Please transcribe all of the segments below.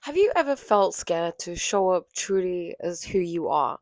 Have you ever felt scared to show up truly as who you are?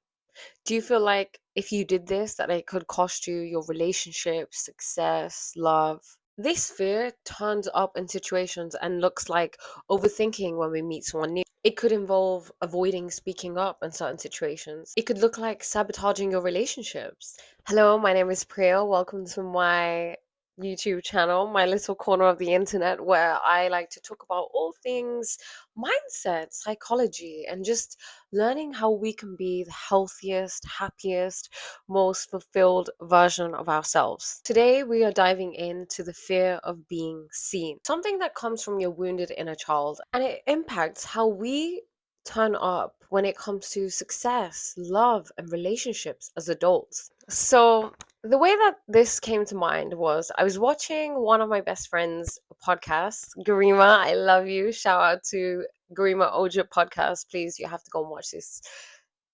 Do you feel like if you did this, that it could cost you your relationship, success, love? This fear turns up in situations and looks like overthinking when we meet someone new. It could involve avoiding speaking up in certain situations. It could look like sabotaging your relationships. Hello, my name is Priya. Welcome to my YouTube channel, my little corner of the internet where I like to talk about all things mindset, psychology, and just learning how we can be the healthiest, happiest, most fulfilled version of ourselves. Today, we are diving into the fear of being seen, something that comes from your wounded inner child, and it impacts how we turn up when it comes to success, love, and relationships as adults. So, the way that this came to mind was I was watching one of my best friends' podcasts, Garima. I love you. Shout out to Garima Oja podcast. Please, you have to go and watch this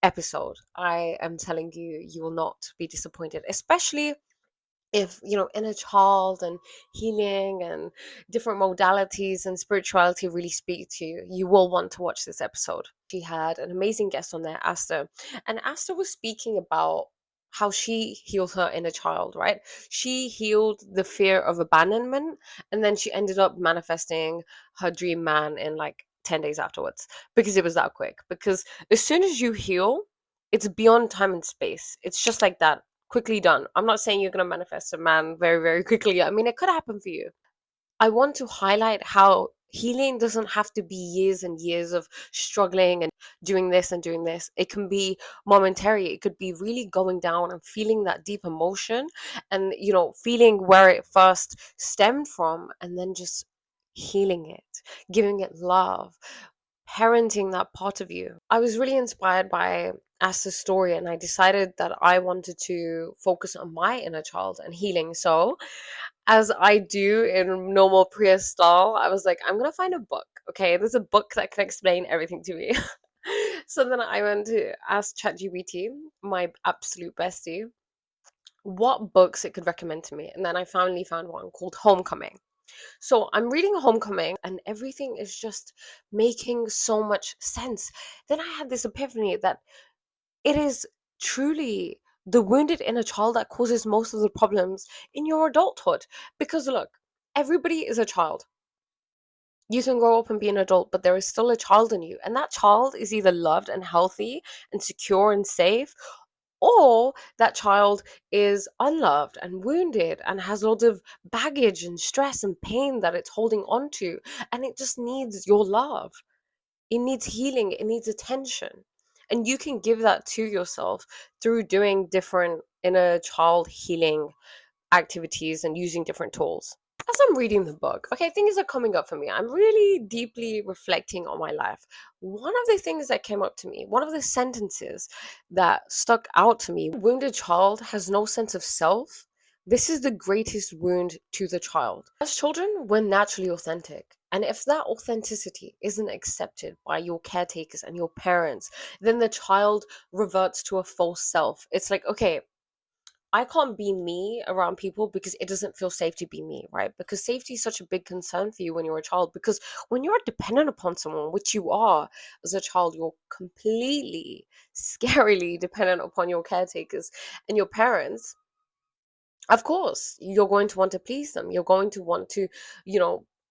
episode. I am telling you, you will not be disappointed, especially if inner child and healing and different modalities and spirituality really speak to you. You will want to watch this episode. She had an amazing guest on there, Asta, and Asta was speaking about how she healed her inner child, right? She healed the fear of abandonment, and then she ended up manifesting her dream man in like 10 days afterwards, because it was that quick. Because as soon as you heal, it's beyond time and space. It's just like that, quickly done. I'm not saying you're going to manifest a man very, very quickly. I mean, it could happen for you. I want to highlight how healing doesn't have to be years and years of struggling and doing this and doing this. It can be momentary. It could be really going down and feeling that deep emotion and, feeling where it first stemmed from, and then just healing it, giving it love, parenting that part of you. I was really inspired by Asta's story, and I decided that I wanted to focus on my inner child and healing. So, as I do in normal Priya style, I was like, I'm gonna find a book. Okay, there's a book that can explain everything to me. So then I went to ask ChatGPT, my absolute bestie, what books it could recommend to me. And then I finally found one called Homecoming. So I'm reading Homecoming and everything is just making so much sense. Then I had this epiphany that it is truly the wounded inner child that causes most of the problems in your adulthood. Because look, everybody is a child. You can grow up and be an adult, but there is still a child in you. And that child is either loved and healthy and secure and safe, or that child is unloved and wounded and has lots of baggage and stress and pain that it's holding on to. And it just needs your love. It needs healing, it needs attention. And you can give that to yourself through doing different inner child healing activities and using different tools. As I'm reading the book, okay, things are coming up for me. I'm really deeply reflecting on my life. One of the things that came up to me, one of the sentences that stuck out to me: wounded child has no sense of self. This is the greatest wound to the child. As children, we're naturally authentic. And if that authenticity isn't accepted by your caretakers and your parents, then the child reverts to a false self. It's like, okay, I can't be me around people because it doesn't feel safe to be me, right? Because safety is such a big concern for you when you're a child. Because when you're dependent upon someone, which you are as a child, you're completely, scarily dependent upon your caretakers and your parents. Of course, you're going to want to please them. You're going to want to,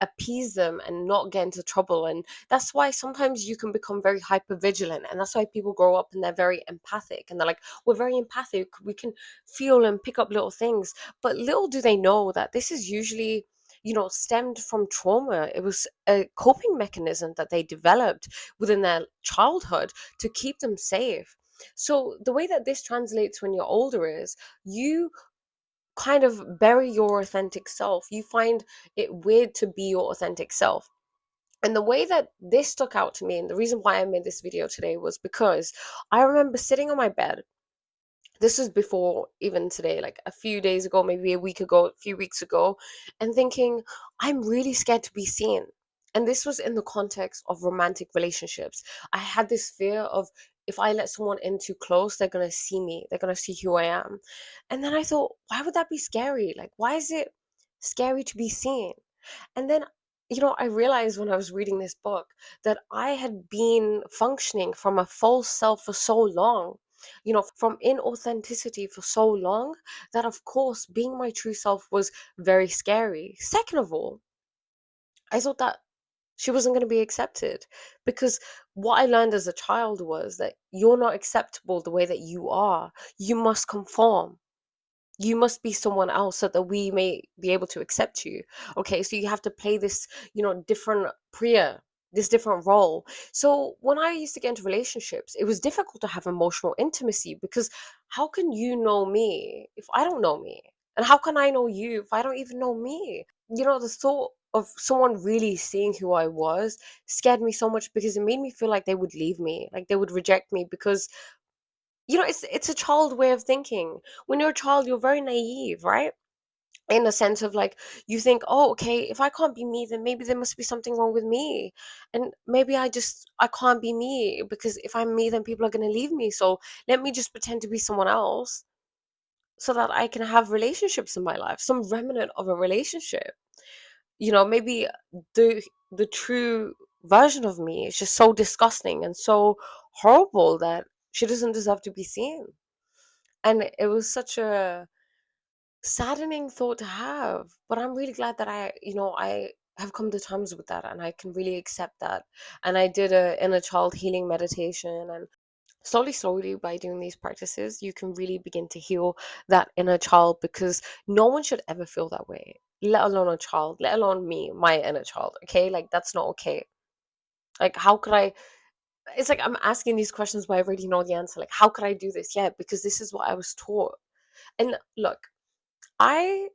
appease them and not get into trouble. And that's why sometimes you can become very hyper vigilant. And that's why people grow up and they're very empathic. And they're like, we're very empathic. We can feel and pick up little things. But little do they know that this is usually, stemmed from trauma. It was a coping mechanism that they developed within their childhood to keep them safe. So the way that this translates when you're older is you kind of bury your authentic self. You find it weird to be your authentic self. And the way that this stuck out to me, and the reason why I made this video today, was because I remember sitting on my bed. This was before even today, like a few days ago, maybe a week ago, a few weeks ago, and thinking, I'm really scared to be seen. And this was in the context of romantic relationships. I had this fear of, if I let someone in too close, they're going to see me, they're going to see who I am. And then I thought, why would that be scary? Like, why is it scary to be seen? And then I realized when I was reading this book that I had been functioning from a false self for so long, from inauthenticity for so long, that of course being my true self was very scary. Second of all, I thought that she wasn't going to be accepted, because what I learned as a child was that you're not acceptable the way that you are. You must conform. You must be someone else so that we may be able to accept you. Okay, so you have to play this, different priya, this different role. So when I used to get into relationships, it was difficult to have emotional intimacy, because how can you know me if I don't know me? And how can I know you if I don't even know me? The thought of someone really seeing who I was scared me so much, because it made me feel like they would leave me, like they would reject me, because it's a child way of thinking. When you're a child, you're very naive, right? In a sense of like, you think, oh, okay, if I can't be me, then maybe there must be something wrong with me, and maybe I can't be me, because if I'm me, then people are going to leave me. So let me just pretend to be someone else so that I can have relationships in my life, some remnant of a relationship. Maybe the the true version of me is just so disgusting and so horrible that she doesn't deserve to be seen. And it was such a saddening thought to have, but I'm really glad that I have come to terms with that, and I can really accept that. And I did a inner child healing meditation, and slowly by doing these practices, you can really begin to heal that inner child, because no one should ever feel that way, let alone a child, let alone me, my inner child. Okay, like that's not okay. Like, how could I? It's like I'm asking these questions, but I already know the answer. Like, how could I do this? Yeah, because this is what I was taught. And look, I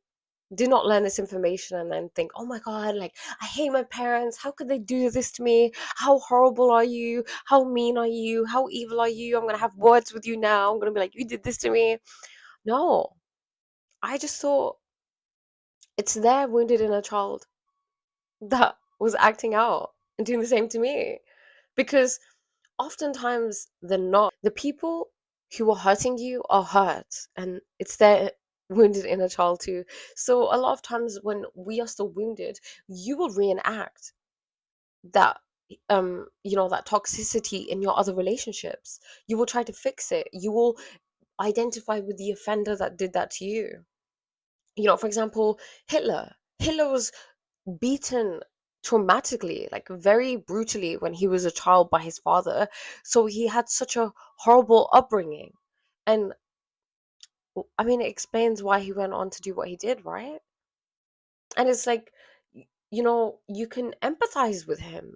did not learn this information and then think, oh my God, like, I hate my parents. How could they do this to me? How horrible are you? How mean are you? How evil are you? I'm going to have words with you now. I'm going to be like, you did this to me. No, I just thought it's their wounded inner child that was acting out and doing the same to me. Because oftentimes they're not. The people who are hurting you are hurt, and it's their wounded inner child too. So a lot of times when we are still wounded, you will reenact that that toxicity in your other relationships. You will try to fix it. You will identify with the offender that did that to you. For example, Hitler was beaten traumatically, like very brutally, when he was a child by his father. So he had such a horrible upbringing. And I mean, it explains why he went on to do what he did, right? And it's like, you can empathize with him,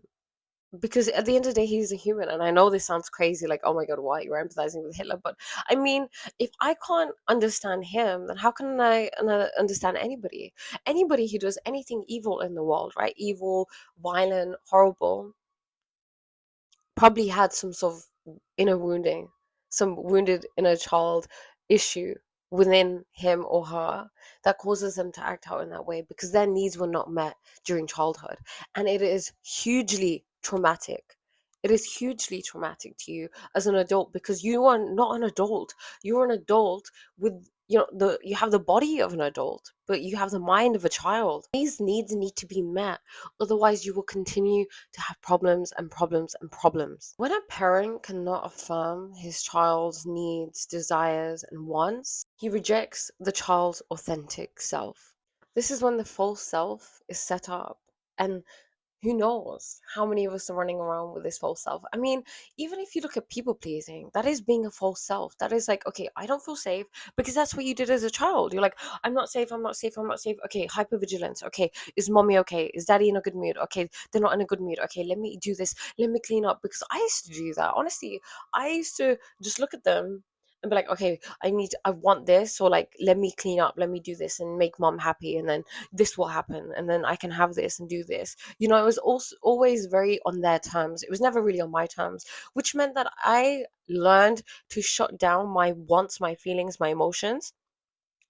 because at the end of the day, he's a human. And I know this sounds crazy, like, oh my God, why you're empathizing with Hitler? But I mean, if I can't understand him, then how can I understand anybody? Anybody who does anything evil in the world, right? Evil, violent, horrible, probably had some sort of inner wounding, some wounded inner child issue within him or her that causes them to act out in that way, because their needs were not met during childhood. And it is hugely traumatic. It is hugely traumatic to you as an adult, because you are not an adult. You're an adult with you have the body of an adult, but you have the mind of a child. These needs need to be met, otherwise you will continue to have problems and problems and problems. When a parent cannot affirm his child's needs, desires, and wants, he rejects the child's authentic self. This is when the false self is set up, and who knows how many of us are running around with this false self. I mean, even if you look at people pleasing, that is being a false self. That is like, okay, I don't feel safe, because that's what you did as a child. You're like, I'm not safe, I'm not safe, I'm not safe. Okay, hypervigilance. Okay, is mommy okay? Is daddy in a good mood? Okay, they're not in a good mood. Okay, let me do this. Let me clean up. Because I used to do that. Honestly, I used to just look at them and be like, okay, I want this, so like, let me clean up, let me do this and make mom happy, and then this will happen, and then I can have this and do this. It was also always very on their terms. It was never really on my terms, which meant that I learned to shut down my wants, my feelings, my emotions.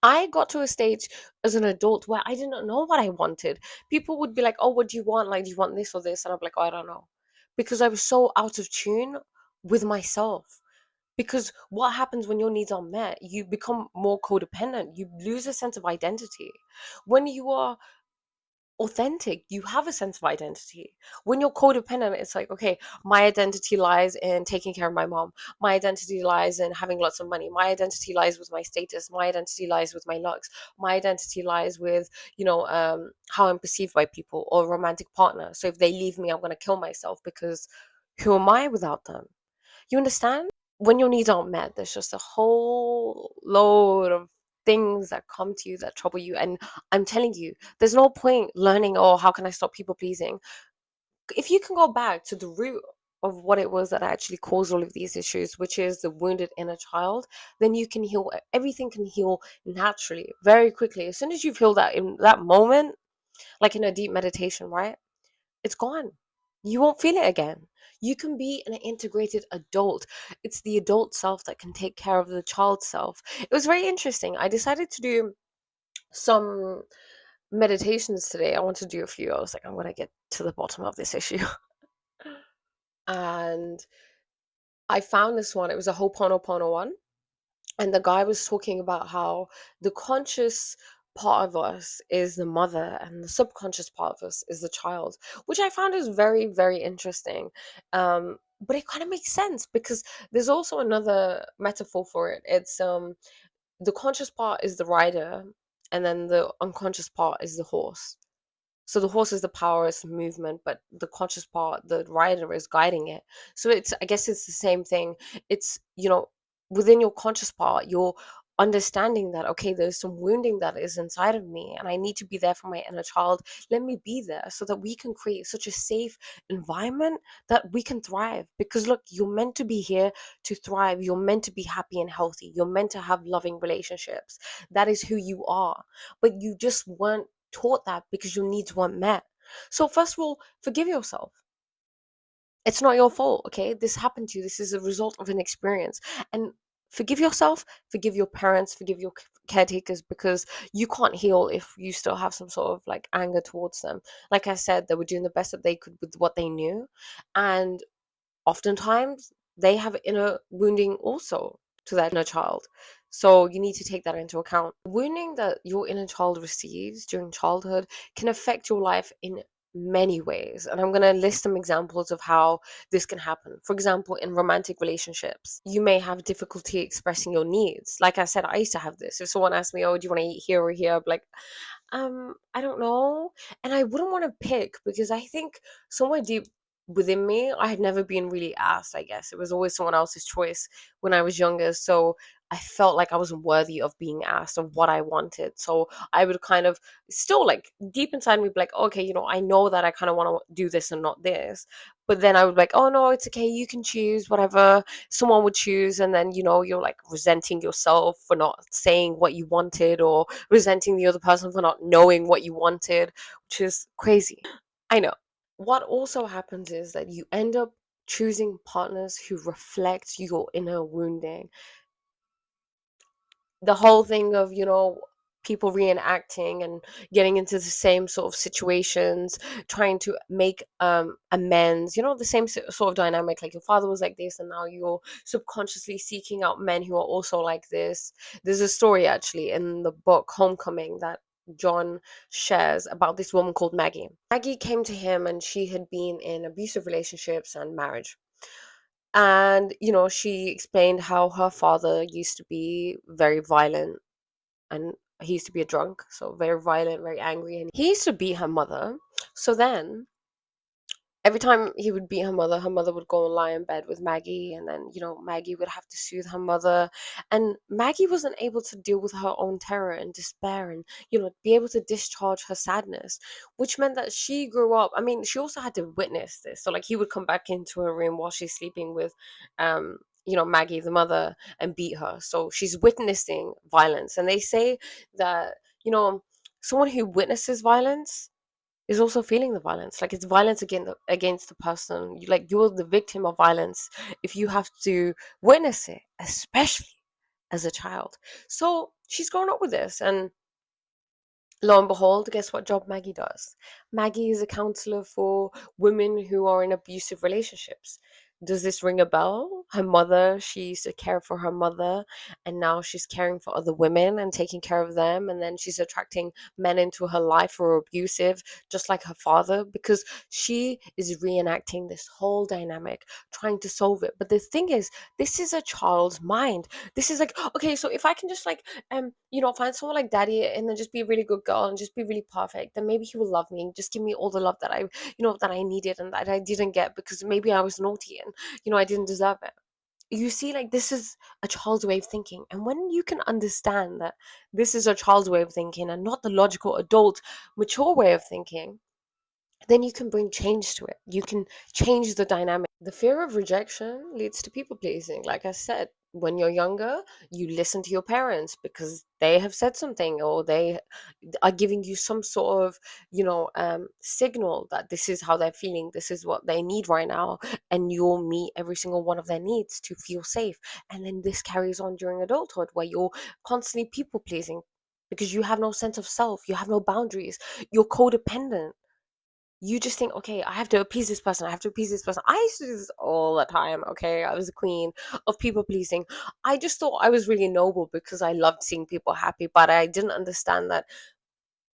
I got to a stage as an adult where I didn't know what I wanted. People would be like, oh, what do you want? Like, do you want this or this? And I'm like, oh, I don't know. Because I was so out of tune with myself. Because what happens when your needs are met? You become more codependent. You lose a sense of identity. When you are authentic, you have a sense of identity. When you're codependent, it's like, okay, my identity lies in taking care of my mom. My identity lies in having lots of money. My identity lies with my status. My identity lies with my looks. My identity lies with, how I'm perceived by people, or a romantic partner. So if they leave me, I'm going to kill myself, because who am I without them? You understand? When your needs aren't met, there's just a whole load of things that come to you that trouble you. And I'm telling you, there's no point learning, oh, how can I stop people pleasing? If you can go back to the root of what it was that actually caused all of these issues, which is the wounded inner child, then you can heal. Everything can heal naturally, very quickly. As soon as you've healed that in that moment, like in a deep meditation, right? It's gone. You won't feel it again. You can be an integrated adult. It's the adult self that can take care of the child self. It was very interesting. I decided to do some meditations today. I want to do a few. I was like, I'm going to get to the bottom of this issue. And I found this one. It was a Ho'oponopono one. And the guy was talking about how the conscious part of us is the mother and the subconscious part of us is the child, which I found is very, very interesting. But it kind of makes sense, because there's also another metaphor for it. It's the conscious part is the rider, and then the unconscious part is the horse. So the horse is the power, it's the movement, but the conscious part, the rider, is guiding it. So it's, I guess it's the same thing. It's, within your conscious part, you're understanding that, okay, there's some wounding that is inside of me, and I need to be there for my inner child. Let me be there so that we can create such a safe environment that we can thrive. Because look, you're meant to be here to thrive. You're meant to be happy and healthy. You're meant to have loving relationships. That is who you are. But you just weren't taught that because your needs weren't met. So first of all, forgive yourself. It's not your fault, okay? This happened to you. This is a result of an experience. And forgive yourself, forgive your parents, forgive your caretakers, because you can't heal if you still have some sort of like anger towards them. Like I said, they were doing the best that they could with what they knew. And oftentimes they have inner wounding also to that inner child. So you need to take that into account. Wounding that your inner child receives during childhood can affect your life in many ways. And I'm going to list some examples of how this can happen. For example, in romantic relationships, you may have difficulty expressing your needs. Like I said, I used to have this. If someone asked me, oh, do you want to eat here or here? I'm like, I don't know. And I wouldn't want to pick, because I think somewhere deep within me, I had never been really asked, I guess. It was always someone else's choice when I was younger. So I felt like I wasn't worthy of being asked of what I wanted. So I would kind of still, like, deep inside me, be like, okay, I know that I kind of want to do this and not this. But then I would be like, oh no, it's okay, you can choose whatever someone would choose. And then, you're like resenting yourself for not saying what you wanted, or resenting the other person for not knowing what you wanted, which is crazy. I know. What also happens is that you end up choosing partners who reflect your inner wounding. The whole thing of, people reenacting and getting into the same sort of situations, trying to make amends, the same sort of dynamic. Like, your father was like this, and now you're subconsciously seeking out men who are also like this. There's a story actually in the book Homecoming that John shares about this woman called Maggie. Maggie came to him, and she had been in abusive relationships and marriage. And, she explained how her father used to be very violent, and he used to be a drunk, so very violent, very angry, and he used to beat her mother. So then every time he would beat her mother would go and lie in bed with Maggie, and then, Maggie would have to soothe her mother. And Maggie wasn't able to deal with her own terror and despair, and, be able to discharge her sadness, which meant that she grew up. I mean, she also had to witness this. So, like, he would come back into her room while she's sleeping with, Maggie, the mother, and beat her. So she's witnessing violence. And they say that, someone who witnesses violence is also feeling the violence. Like, it's violence against the person. You're the victim of violence if you have to witness it, especially as a child. So she's grown up with this, and lo and behold, guess what job Maggie does? Maggie is a counselor for women who are in abusive relationships. Does this ring a bell? Her mother, she used to care for her mother, and now she's caring for other women and taking care of them. And then she's attracting men into her life who are abusive, just like her father, because she is reenacting this whole dynamic, trying to solve it. But the thing is, this is a child's mind. This is like, okay, so if I can just like, find someone like daddy and then just be a really good girl and just be really perfect, then maybe he will love me and just give me all the love that that I needed and that I didn't get because maybe I was naughty and, I didn't deserve it. You see, like, this is a child's way of thinking. And when you can understand that this is a child's way of thinking and not the logical, adult, mature way of thinking, then you can bring change to it. You can change the dynamic. The fear of rejection leads to people pleasing. Like I said, when you're younger, you listen to your parents because they have said something or they are giving you some sort of, signal that this is how they're feeling, this is what they need right now, and you'll meet every single one of their needs to feel safe. And then this carries on during adulthood where you're constantly people pleasing because you have no sense of self, you have no boundaries, you're codependent. You just think, okay, I have to appease this person. I have to appease this person. I used to do this all the time. Okay, I was the queen of people pleasing. I just thought I was really noble because I loved seeing people happy, but I didn't understand that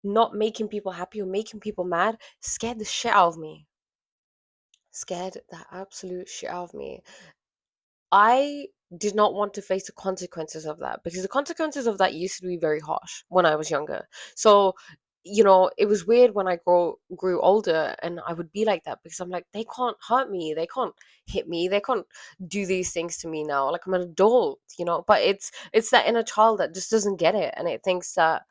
not making people happy or making people mad scared the shit out of me. Scared the absolute shit out of me. I did not want to face the consequences of that because the consequences of that used to be very harsh when I was younger. So, it was weird when I grew older and I would be like that because I'm like, they can't hurt me, they can't hit me, they can't do these things to me now. Like I'm an adult, but it's that inner child that just doesn't get it and it thinks that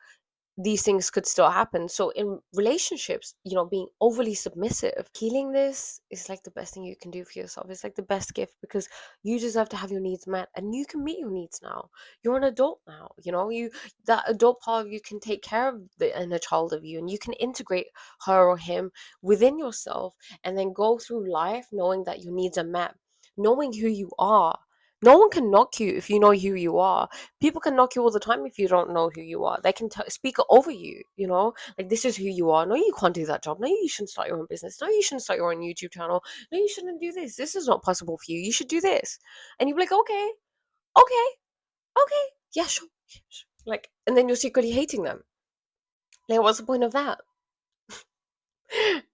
these things could still happen. So in relationships, being overly submissive, healing this is like the best thing you can do for yourself. It's like the best gift because you deserve to have your needs met and you can meet your needs now. You're an adult now, that adult part of you can take care of the inner child of you and you can integrate her or him within yourself and then go through life knowing that your needs are met, knowing who you are. No one can knock you if you know who you are. People can knock you all the time if you don't know who you are. They can speak over you, like this is who you are. No, you can't do that job. No, you shouldn't start your own business. No, you shouldn't start your own YouTube channel. No, you shouldn't do this. This is not possible for you. You should do this. And you're like, okay, okay, okay, yeah, sure. Yeah, sure. Like, and then you're secretly hating them. Like, what's the point of that?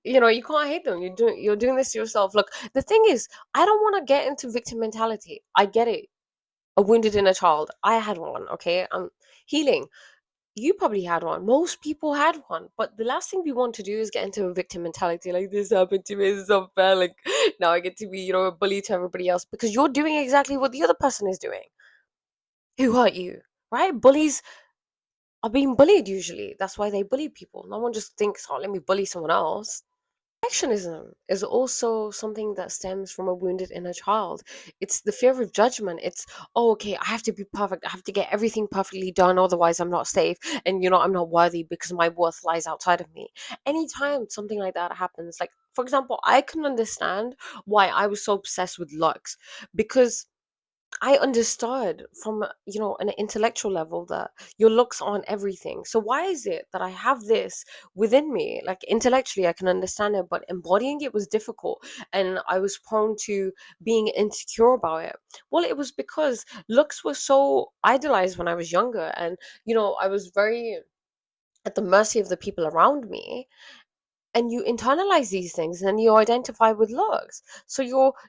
You can't hate them. You're doing this to yourself. Look, the thing is, I don't want to get into victim mentality. I get it. A wounded inner child. I had one, okay? I'm healing. You probably had one. Most people had one. But the last thing we want to do is get into a victim mentality. Like, this happened to me, this is unfair. Like, now I get to be, a bully to everybody else because you're doing exactly what the other person is doing who hurt you, right? Bullies are being bullied usually. That's why they bully people. No one just thinks, oh, let me bully someone else. Perfectionism is also something that stems from a wounded inner child. It's the fear of judgment. It's, oh, okay, I have to be perfect. I have to get everything perfectly done. Otherwise, I'm not safe. And, I'm not worthy because my worth lies outside of me. Anytime something like that happens, like, for example, I can understand why I was so obsessed with looks because I understood from, an intellectual level that your looks aren't everything. So why is it that I have this within me? Like intellectually, I can understand it, but embodying it was difficult, and I was prone to being insecure about it. Well, it was because looks were so idolized when I was younger, and I was very at the mercy of the people around me, and you internalize these things and you identify with looks. So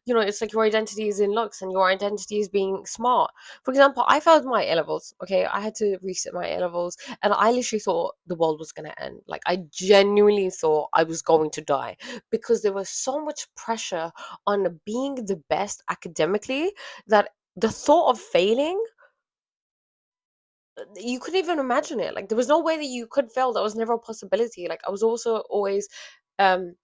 it's like your identity is in looks and your identity is being smart. For example, I failed my A levels. Okay, I had to resit my A levels and I literally thought the world was going to end. Like I genuinely thought I was going to die because there was so much pressure on being the best academically that the thought of failing, you couldn't even imagine it. Like there was no way that you could fail. That was never a possibility. Like I was also always um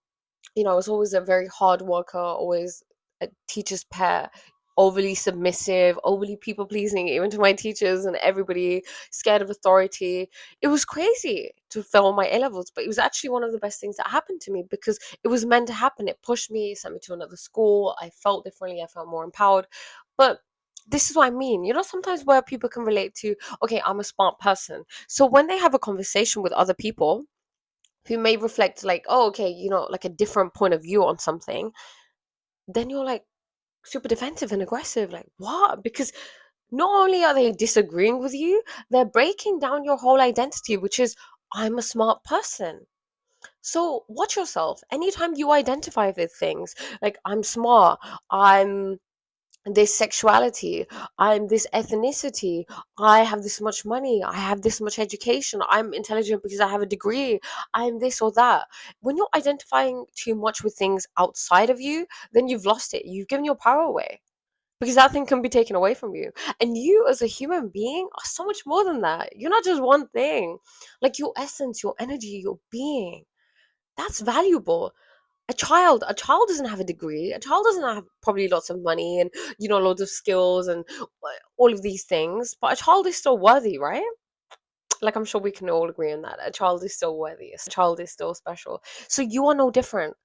I was always a very hard worker, always a teacher's pet, overly submissive, overly people pleasing, even to my teachers and everybody, scared of authority. It was crazy to fail my A levels, but it was actually one of the best things that happened to me because it was meant to happen. It pushed me, sent me to another school. I felt differently, I felt more empowered. But this is what I mean. Sometimes where people can relate to, okay, I'm a smart person. So when they have a conversation with other people, who may reflect like, oh, okay, like a different point of view on something, then you're like super defensive and aggressive. Like, what? Because not only are they disagreeing with you, they're breaking down your whole identity, which is, I'm a smart person. So watch yourself. Anytime you identify with things like, I'm smart, I'm this sexuality, I'm this ethnicity, I have this much money, I have this much education, I'm intelligent because I have a degree, I'm this or that. When you're identifying too much with things outside of you, then you've lost it. You've given your power away, because that thing can be taken away from you. And you as a human being are so much more than that. You're not just one thing. Like, your essence, your energy, your being, that's valuable. A child doesn't have a degree. A child doesn't have probably lots of money and loads of skills and all of these things, but a child is still worthy, right? Like, I'm sure we can all agree on that. A child is still worthy. A child is still special. So you are no different.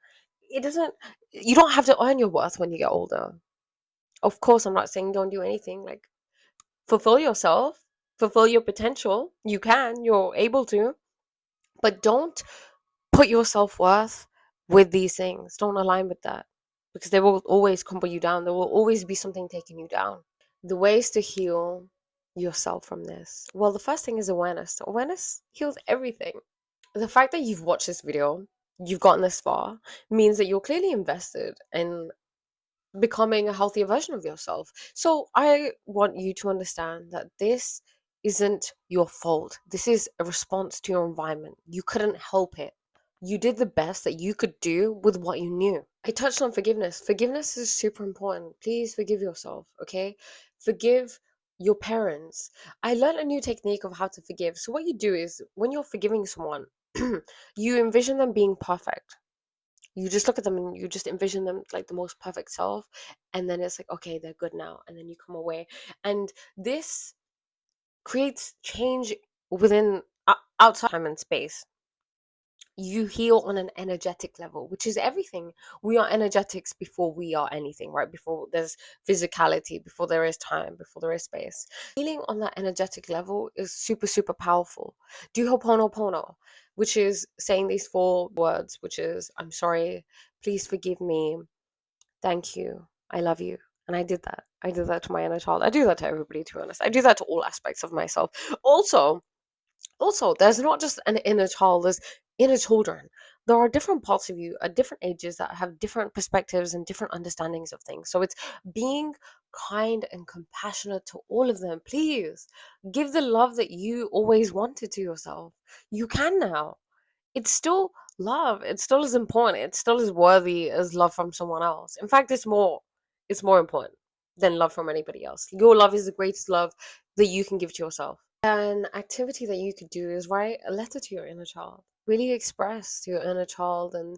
It doesn't You don't have to earn your worth when you get older. Of course, I'm not saying don't do anything. Like, fulfill yourself, fulfill your potential. You're able to, but don't put your self-worth with these things. Don't align with that, because they will always crumble you down. There will always be something taking you down. The ways to heal yourself from this, well, the first thing is awareness. Awareness heals everything. The fact that you've watched this video, you've gotten this far, means that you're clearly invested in becoming a healthier version of yourself. So I want you to understand that this isn't your fault. This is a response to your environment. You couldn't help it. You did the best that you could do with what you knew. I touched on forgiveness. Forgiveness is super important. Please forgive yourself, okay? Forgive your parents. I learned a new technique of how to forgive. So what you do is, when you're forgiving someone, you envision them being perfect. You just look at them and you just envision them like the most perfect self, and then it's like, okay, they're good now, and then you come away, and this creates change within outside time and space. You heal on an energetic level, which is everything. We are energetics before we are anything, right? Before there's physicality, before there is time, before there is space. Healing on that energetic level is super, super powerful. Do Ho'oponopono, which is saying these 4 words, which is, I'm sorry, please forgive me, thank you, I love you. And I did that. I did that to my inner child. I do that to everybody, to be honest. I do that to all aspects of myself. Also, there's not just an inner child, there's inner children. There are different parts of you at different ages that have different perspectives and different understandings of things. So it's being kind and compassionate to all of them. Please give the love that you always wanted to yourself. You can now. It's still love. It still is important. It still is worthy as love from someone else. In fact, it's more important than love from anybody else. Your love is the greatest love that you can give to yourself. An activity that you could do is write a letter to your inner child. Really express to your inner child, and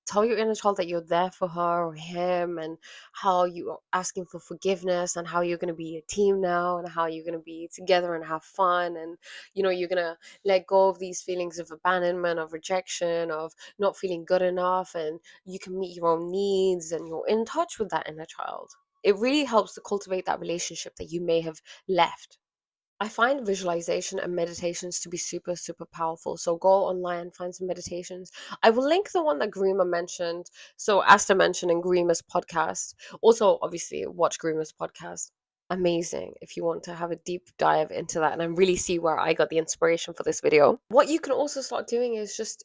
tell your inner child that you're there for her or him, and how you are asking for forgiveness, and how you're going to be a team now, and how you're going to be together and have fun, and you're going to let go of these feelings of abandonment, of rejection, of not feeling good enough, and you can meet your own needs, and you're in touch with that inner child. It really helps to cultivate that relationship that you may have left. I find visualization and meditations to be super, super powerful. So go online, find some meditations. I will link the one that Grima mentioned. So Asta mentioned in Grima's podcast. Also, obviously, watch Grima's podcast. Amazing if you want to have a deep dive into that. And I really see where I got the inspiration for this video. What you can also start doing is just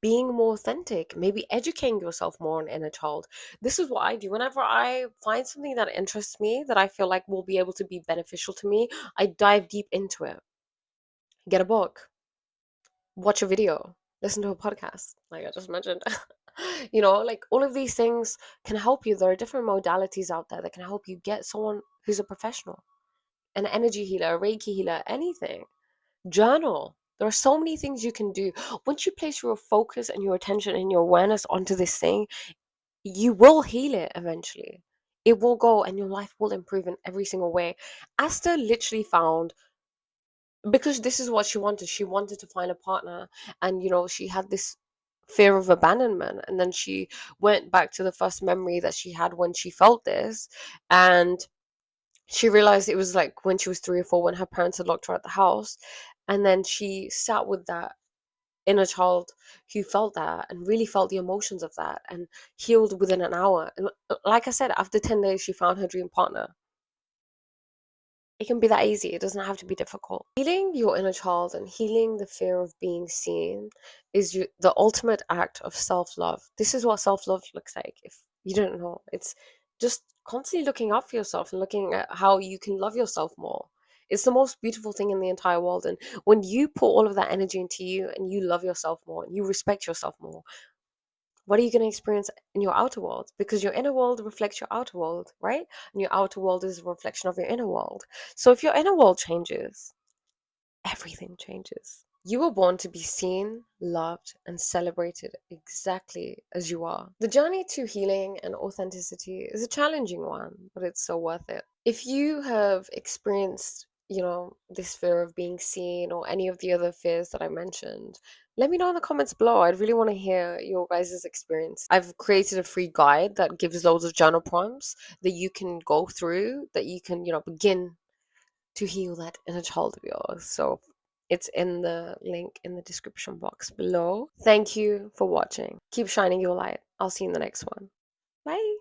being more authentic, maybe educating yourself more on inner child. This is what I do. Whenever I find something that interests me, that I feel like will be able to be beneficial to me, I dive deep into it. Get a book, watch a video, listen to a podcast, like I just mentioned. Like, all of these things can help you. There are different modalities out there that can help you get someone who's a professional, an energy healer, a Reiki healer, anything. Journal. There are so many things you can do. Once you place your focus and your attention and your awareness onto this thing, you will heal it eventually. It will go and your life will improve in every single way. Asta literally found, because this is what she wanted. She wanted to find a partner, and she had this fear of abandonment, and then she went back to the first memory that she had when she felt this, and she realized it was like when she was 3 or 4, when her parents had locked her at the house, and then she sat with that inner child who felt that and really felt the emotions of that and healed within an hour. And like I said, after 10 days, she found her dream partner. It can be that easy. It doesn't have to be difficult. Healing your inner child and healing the fear of being seen is the ultimate act of self-love. This is what self-love looks like. If you don't know, it's just constantly looking up for yourself and looking at how you can love yourself more. It's the most beautiful thing in the entire world. And when you put all of that energy into you and you love yourself more and you respect yourself more, what are you going to experience in your outer world? Because your inner world reflects your outer world, right? And your outer world is a reflection of your inner world. So if your inner world changes, everything changes. You were born to be seen, loved, and celebrated exactly as you are. The journey to healing and authenticity is a challenging one, but it's so worth it. If you have experienced, this fear of being seen or any of the other fears that I mentioned, let me know in the comments below. I'd really want to hear your guys' experience. I've created a free guide that gives loads of journal prompts that you can go through, that you can, begin to heal that inner child of yours. So it's in the link in the description box below. Thank you for watching. Keep shining your light. I'll see you in the next one. Bye.